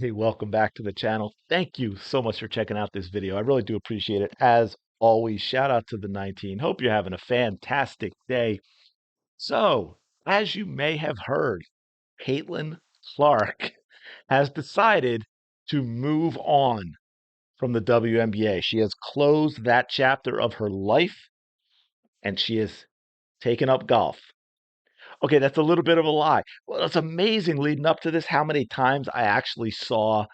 Hey, welcome back to the channel. Thank you so much for checking out this video. I really do appreciate it. As always, shout out to the 19. Hope you're having a fantastic day. So, as you may have heard, Caitlin Clark has decided to move on from the WNBA. She has closed that chapter of her life and she has taken up golf. Okay, that's a little bit of a lie. Well, it's amazing leading up to this how many times I actually saw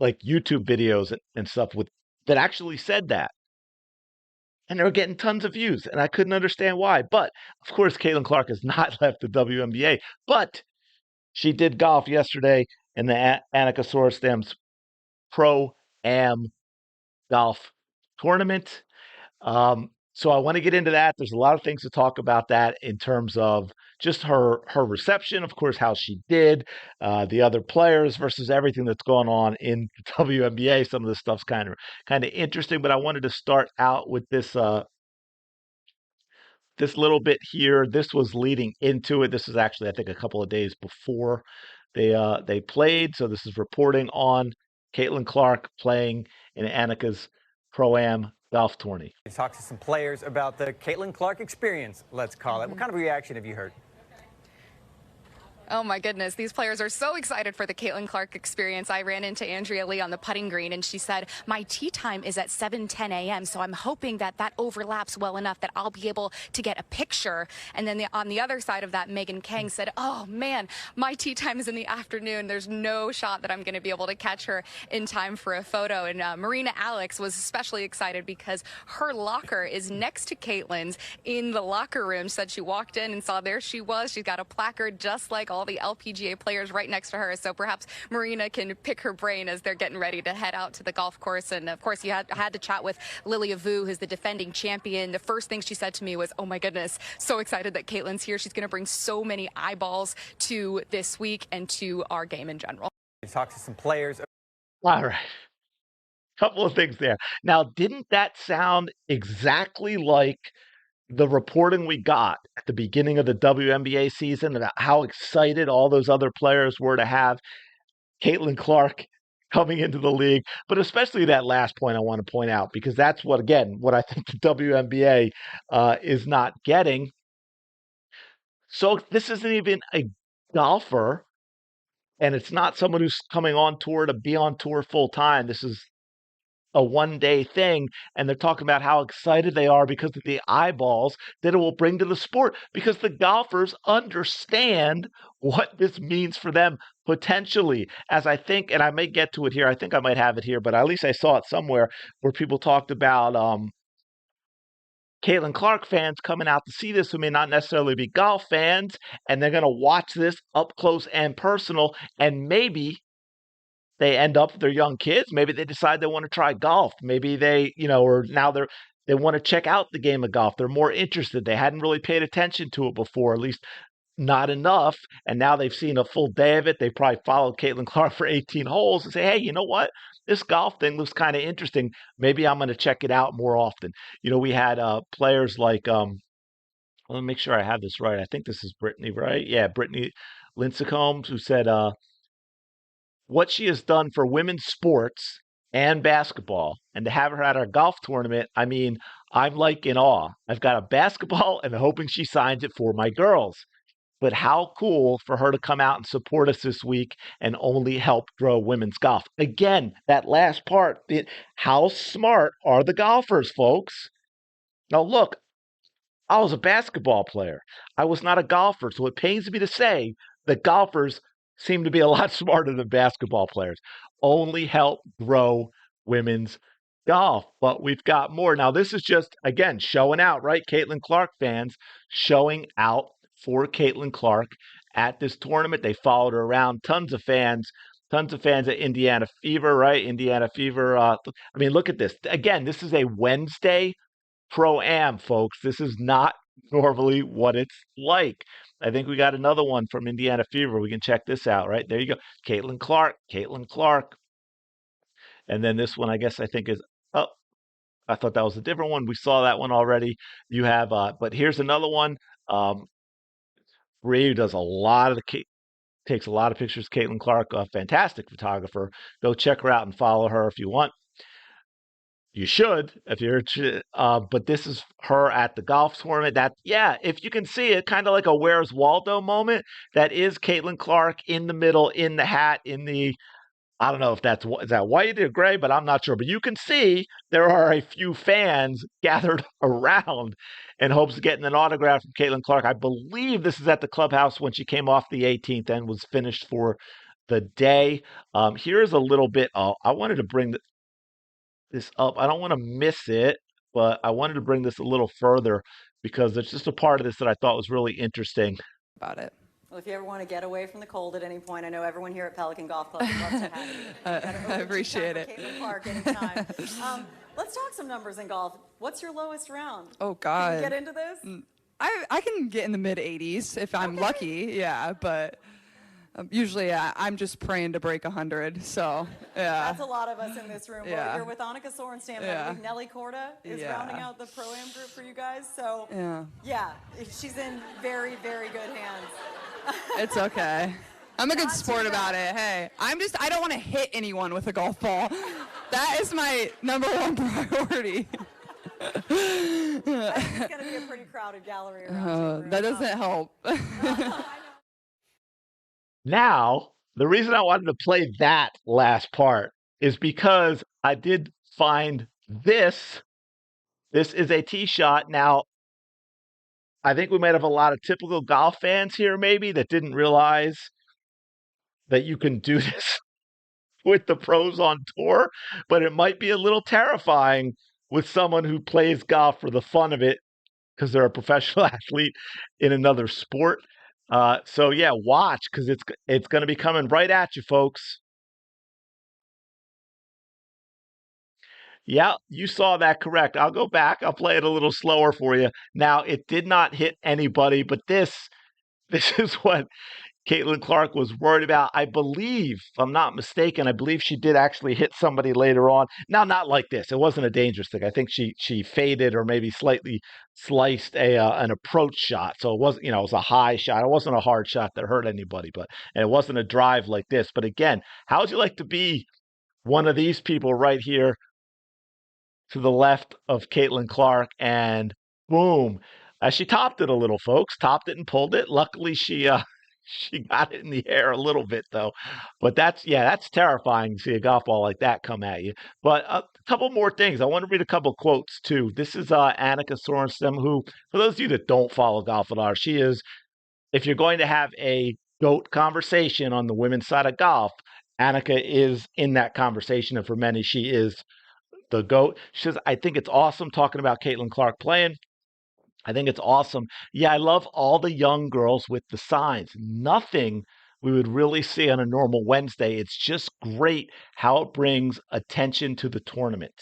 like YouTube videos and stuff with that actually said that. And they were getting tons of views, and I couldn't understand why. But of course, Caitlin Clark has not left the WNBA, but she did golf yesterday in the Annika Sorenstam's Pro Am Golf Tournament. So I want to get into that. There's a lot of things to talk about that in terms of just her reception, of course, how she did, the other players versus everything that's going on in the WNBA. Some of this stuff's kind of interesting, but I wanted to start out with this little bit here. This was leading into it. This is actually, I think, a couple of days before they played. So this is reporting on Caitlin Clark playing in Annika's Pro-Am golf tourney. Talk to some players about the Caitlin Clark experience, let's call it. What kind of reaction have you heard? Oh my goodness, these players are so excited for the Caitlin Clark experience. I ran into Andrea Lee on the putting green and she said, my tee time is at 7:10 a.m. So I'm hoping that overlaps well enough that I'll be able to get a picture. And then on the other side of that, Megan Kang said, oh man, my tee time is in the afternoon. There's no shot that I'm going to be able to catch her in time for a photo. And Marina Alex was especially excited because her locker is next to Caitlin's in the locker room. She said she walked in and saw there she was. She's got a placard just like all the LPGA players right next to her. So perhaps Marina can pick her brain as they're getting ready to head out to the golf course. And of course, you had to chat with Lilia Vu, who's the defending champion. The first thing she said to me was, oh my goodness, so excited that Caitlin's here. She's going to bring so many eyeballs to this week and to our game in general. Talk to some players. All right. Couple of things there. Now, didn't that sound exactly like the reporting we got at the beginning of the WNBA season about how excited all those other players were to have Caitlin Clark coming into the league? But especially that last point I want to point out, because that's what, again, what I think the WNBA is not getting. So this isn't even a golfer, and it's not someone who's coming on tour to be on tour full time. This is a one-day thing, and they're talking about how excited they are because of the eyeballs that it will bring to the sport, because the golfers understand what this means for them potentially. As I think, and I may get to it here, I think I might have it here, but at least I saw it somewhere where people talked about Caitlin Clark fans coming out to see this who may not necessarily be golf fans, and they're going to watch this up close and personal, and maybe they end up with their young kids. Maybe they decide they want to try golf. Maybe they, or now they want to check out the game of golf. They're more interested. They hadn't really paid attention to it before, at least not enough. And now they've seen a full day of it. They probably followed Caitlin Clark for 18 holes and say, hey, you know what? This golf thing looks kind of interesting. Maybe I'm going to check it out more often. We had players like, let me make sure I have this right. I think this is Brittany, right? Yeah, Brittany Lincecum, who said, what she has done for women's sports and basketball, and to have her at our golf tournament, I mean, I'm like in awe. I've got a basketball and hoping she signs it for my girls. But how cool for her to come out and support us this week and only help grow women's golf. Again, that last part, how smart are the golfers, folks? Now, look, I was a basketball player. I was not a golfer, so it pains me to say that golfers seem to be a lot smarter than basketball players. Only help grow women's golf. But we've got more. Now, this is just, again, showing out, right? Caitlin Clark fans showing out for Caitlin Clark at this tournament. They followed her around. Tons of fans at Indiana Fever, right? Indiana Fever. I mean, look at this. Again, this is a Wednesday Pro-Am, folks. This is not normally what it's like. I think we got another one from Indiana Fever. We can check this out, right? There you go. Caitlin Clark. And then this one, I think is, oh, I thought that was a different one. We saw that one already. You have, but here's another one. Bree, who does a lot of the takes a lot of pictures. Caitlin Clark, a fantastic photographer. Go check her out and follow her if you want. You should, if you're. But this is her at the golf tournament. That, yeah, if you can see it, kind of like a Where's Waldo moment. That is Caitlin Clark in the middle, in the hat, in the. I don't know if is that white or gray, but I'm not sure. But you can see there are a few fans gathered around in hopes of getting an autograph from Caitlin Clark. I believe this is at the clubhouse when she came off the 18th and was finished for the day. Here's a little bit. I wanted to bring this up. I don't want to miss it, but I wanted to bring this a little further because there's just a part of this that I thought was really interesting. About it. Well, if you ever want to get away from the cold at any point, I know everyone here at Pelican Golf Club would love to have you. I appreciate it. Caitlin Clark anytime. Let's talk some numbers in golf. What's your lowest round? Oh, God. Can you get into this? I can get in the mid-80s if I'm lucky, yeah, but usually I'm just praying to break 100, so, yeah. That's a lot of us in this room. Yeah. You're with Annika Sorenstam. Yeah. I believe Nelly Korda is rounding out the Pro-Am group for you guys. So, yeah, she's in very, very good hands. It's okay. I'm a good sport about it. Hey, I don't want to hit anyone with a golf ball. That is my number one priority. I think it's going to be a pretty crowded gallery around you. That doesn't help. Now, the reason I wanted to play that last part is because I did find this. This is a tee shot. Now, I think we might have a lot of typical golf fans here, maybe, that didn't realize that you can do this with the pros on tour, but it might be a little terrifying with someone who plays golf for the fun of it because they're a professional athlete in another sport. So yeah, watch, because it's going to be coming right at you, folks. Yeah, you saw that correct. I'll go back. I'll play it a little slower for you. Now, it did not hit anybody, but this is what Caitlin Clark was worried about. I believe, if I'm not mistaken, I believe she did actually hit somebody later on. Now, not like this. It wasn't a dangerous thing. I think she faded or maybe slightly sliced an approach shot. So it wasn't, it was a high shot. It wasn't a hard shot that hurt anybody, and it wasn't a drive like this. But again, how would you like to be one of these people right here to the left of Caitlin Clark, and boom, she topped it a little, folks. Topped it and pulled it. Luckily, she she got it in the air a little bit though. But that's terrifying to see a golf ball like that come at you. But a couple more things. I want to read a couple quotes too. This is Annika Sorenstam, who, for those of you that don't follow golf at all, she is. If you're going to have a GOAT conversation on the women's side of golf, Annika is in that conversation, and for many, she is the GOAT. She says, I think it's awesome talking about Caitlin Clark playing. I think it's awesome. Yeah, I love all the young girls with the signs. Nothing we would really see on a normal Wednesday. It's just great how it brings attention to the tournament.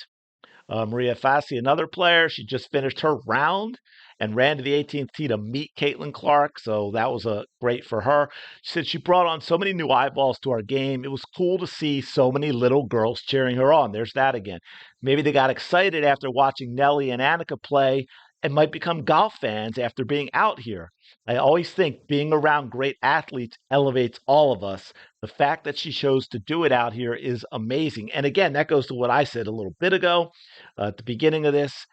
Maria Fassi, another player, she just finished her round and ran to the 18th tee to meet Caitlin Clark, so that was great for her. She said she brought on so many new eyeballs to our game. It was cool to see so many little girls cheering her on. There's that again. Maybe they got excited after watching Nelly and Annika play and might become golf fans after being out here. I always think being around great athletes elevates all of us. The fact that she chose to do it out here is amazing. And again, that goes to what I said a little bit ago at the beginning of this.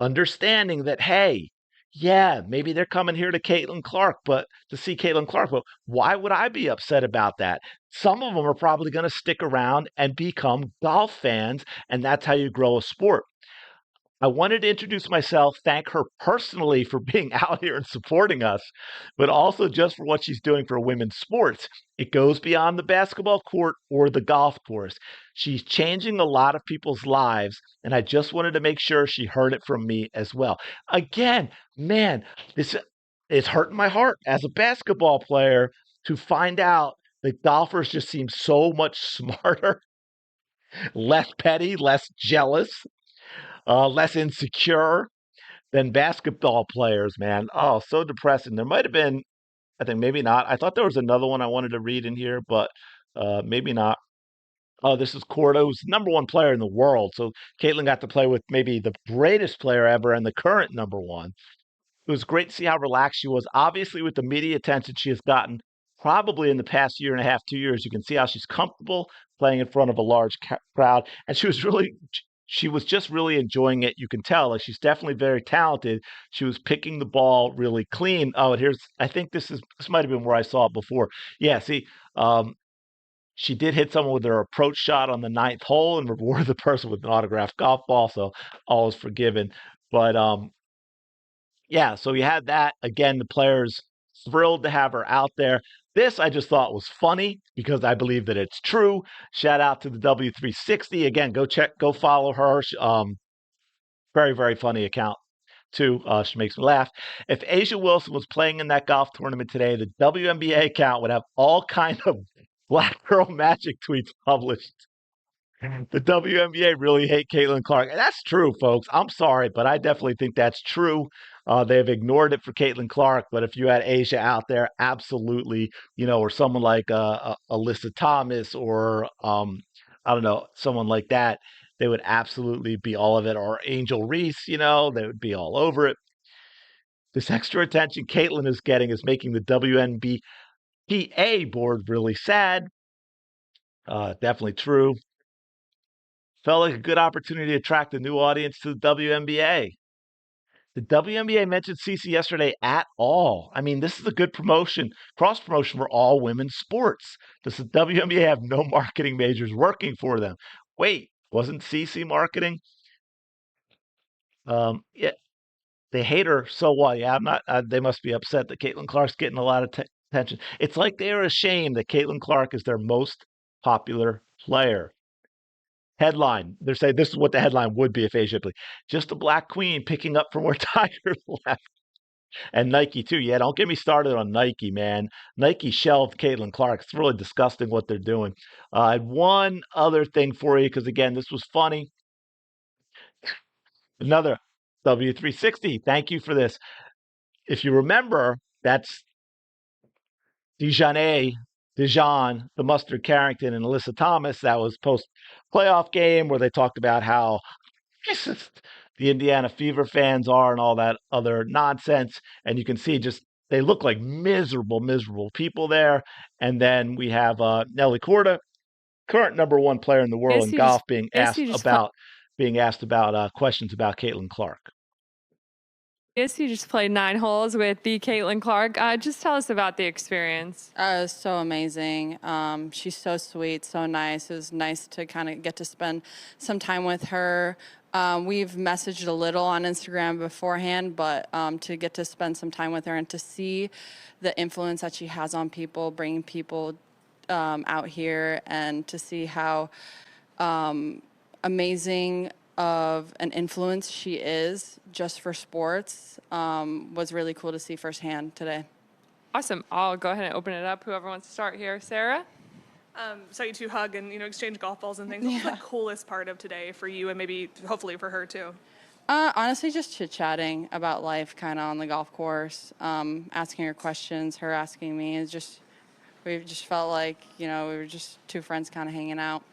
Understanding that, hey, yeah, maybe they're coming here to Caitlin Clark, but to see Caitlin Clark, but why would I be upset about that? Some of them are probably going to stick around and become golf fans, and that's how you grow a sport. I wanted to introduce myself, thank her personally for being out here and supporting us, but also just for what she's doing for women's sports. It goes beyond the basketball court or the golf course. She's changing a lot of people's lives, and I just wanted to make sure she heard it from me as well. Again, man, this is hurting my heart as a basketball player to find out that golfers just seem so much smarter, less petty, less jealous, less insecure than basketball players, man. Oh, so depressing. There might have been, I think maybe not. I thought there was another one I wanted to read in here, but maybe not. Oh, this is Cordo, who's the number one player in the world. So Caitlin got to play with maybe the greatest player ever and the current number one. It was great to see how relaxed she was. Obviously, with the media attention she has gotten, probably in the past year and a half, 2 years. You can see how she's comfortable playing in front of a large crowd, and she was just really enjoying it. You can tell, like she's definitely very talented. She was picking the ball really clean. Oh, and here's, I think this might have been where I saw it before. Yeah, see, um, she did hit someone with her approach shot on the ninth hole and rewarded the person with an autographed golf ball, so all is forgiven. But yeah, so you had that. Again, the players thrilled to have her out there. This I just thought was funny because I believe that it's true. Shout out to the W360. Again, go follow her. Very, very funny account too. She makes me laugh. If Asia Wilson was playing in that golf tournament today, the WNBA account would have all kind of Black Girl Magic tweets published. The WNBA really hate Caitlin Clark. And that's true, folks. I'm sorry, but I definitely think that's true. They've ignored it for Caitlin Clark, but if you had Asia out there, absolutely, or someone like Alyssa Thomas or I don't know, someone like that, they would absolutely be all of it. Or Angel Reese, they would be all over it. This extra attention Caitlin is getting is making the WNBA board really sad. Definitely true. Felt like a good opportunity to attract a new audience to the WNBA. The WNBA mentioned Cece yesterday at all. I mean, this is a good promotion, cross promotion for all women's sports. Does the WNBA have no marketing majors working for them? Wait, wasn't Cece marketing? Yeah, they hate her. So what? Yeah, I'm not. They must be upset that Caitlin Clark's getting a lot of attention. It's like they are ashamed that Caitlin Clark is their most popular player. Headline. They're saying this is what the headline would be if Asia played. Just a black queen picking up from where Tiger left. And Nike too. Yeah, don't get me started on Nike, man. Nike shelved Caitlin Clark. It's really disgusting what they're doing. I had one other thing for you because again, this was funny. Another W360. Thank you for this. If you remember, that's Dijon, the Mustard Carrington, and Alyssa Thomas. That was post playoff game where they talked about how racist the Indiana Fever fans are and all that other nonsense. And you can see just they look like miserable, miserable people there. And then we have Nelly Corda, current number one player in the world in golf, being asked about questions about Caitlin Clark. Yes, you just played 9 holes with the Caitlin Clark. Just tell us about the experience. It was so amazing. She's so sweet, so nice. It was nice to kind of get to spend some time with her. We've messaged a little on Instagram beforehand, but to get to spend some time with her and to see the influence that she has on people, bringing people out here, and to see how amazing of an influence she is just for sports was really cool to see firsthand today. Awesome. I'll go ahead and open it up. Whoever wants to start here. Sarah? So you two hug and, exchange golf balls and things. What was the coolest part of today for you and maybe hopefully for her too? Honestly, just chit-chatting about life kind of on the golf course, asking her questions, her asking me. We just felt like, we were just two friends kind of hanging out.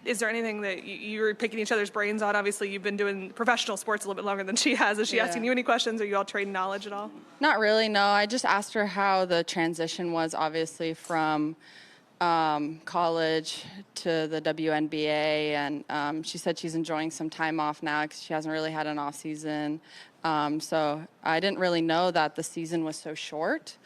Is there anything that you were picking each other's brains on? Obviously, you've been doing professional sports a little bit longer than she has. Is she asking you any questions? Are you all trading knowledge at all? Not really, no. I just asked her how the transition was, obviously, from college to the WNBA, and she said she's enjoying some time off now because she hasn't really had an off season. So I didn't really know that the season was so short,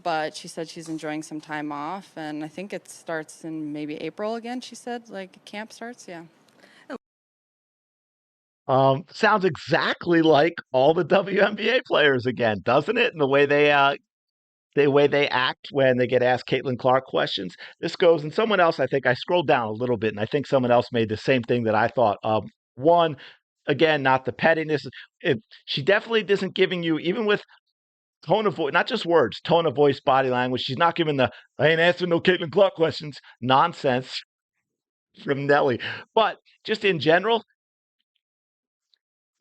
but she said she's enjoying some time off, and I think it starts in maybe April again, she said, like camp starts, yeah. Sounds exactly like all the WNBA players again, doesn't it? And the way they act when they get asked Caitlin Clark questions. This goes, and someone else, I think I scrolled down a little bit, and I think someone else made the same thing that I thought. One, again, not the pettiness. She definitely isn't giving you, even with tone of voice, not just words, tone of voice, body language. She's not giving the "I ain't answering no Caitlin Clark questions" nonsense from Nelly. But just in general,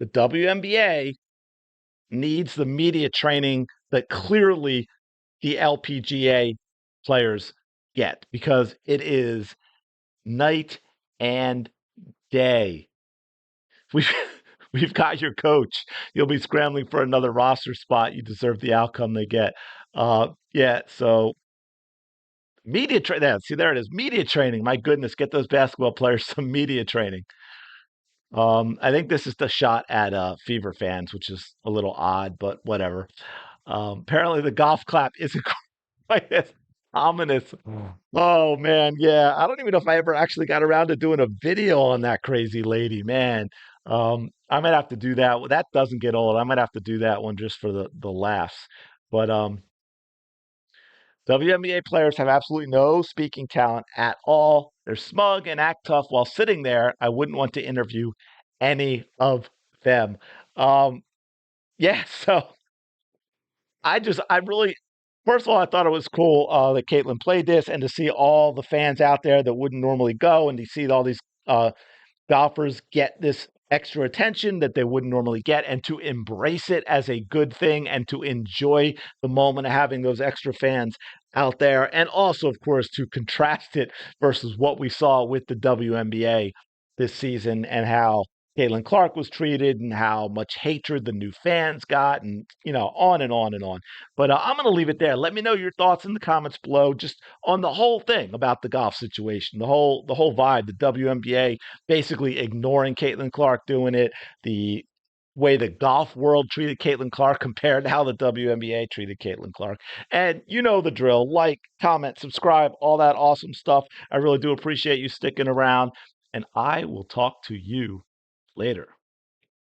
the WNBA needs the media training that clearly the LPGA players get, because it is night and day. We've we've got your coach. You'll be scrambling for another roster spot. You deserve the outcome they get. Yeah, so Media training. See, there it is. Media training. My goodness, get those basketball players some media training. I think this is the shot at Fever fans, which is a little odd, but whatever. Apparently, the golf clap isn't quite as ominous. Oh man, yeah. I don't even know if I ever actually got around to doing a video on that crazy lady, man. I might have to do that. That doesn't get old. I might have to do that one just for the laughs. But WNBA players have absolutely no speaking talent at all. They're smug and act tough while sitting there. I wouldn't want to interview any of them. Um, yeah, so I really, first of all, I thought it was cool that Caitlin played this and to see all the fans out there that wouldn't normally go and to see all these golfers get this extra attention that they wouldn't normally get and to embrace it as a good thing and to enjoy the moment of having those extra fans out there. And also, of course, to contrast it versus what we saw with the WNBA this season and how Caitlin Clark was treated and how much hatred the new fans got and, on and on and on. But I'm going to leave it there. Let me know your thoughts in the comments below just on the whole thing about the golf situation, the whole vibe, the WNBA basically ignoring Caitlin Clark doing it, the way the golf world treated Caitlin Clark compared to how the WNBA treated Caitlin Clark. And you know the drill. Like, comment, subscribe, all that awesome stuff. I really do appreciate you sticking around. And I will talk to you later.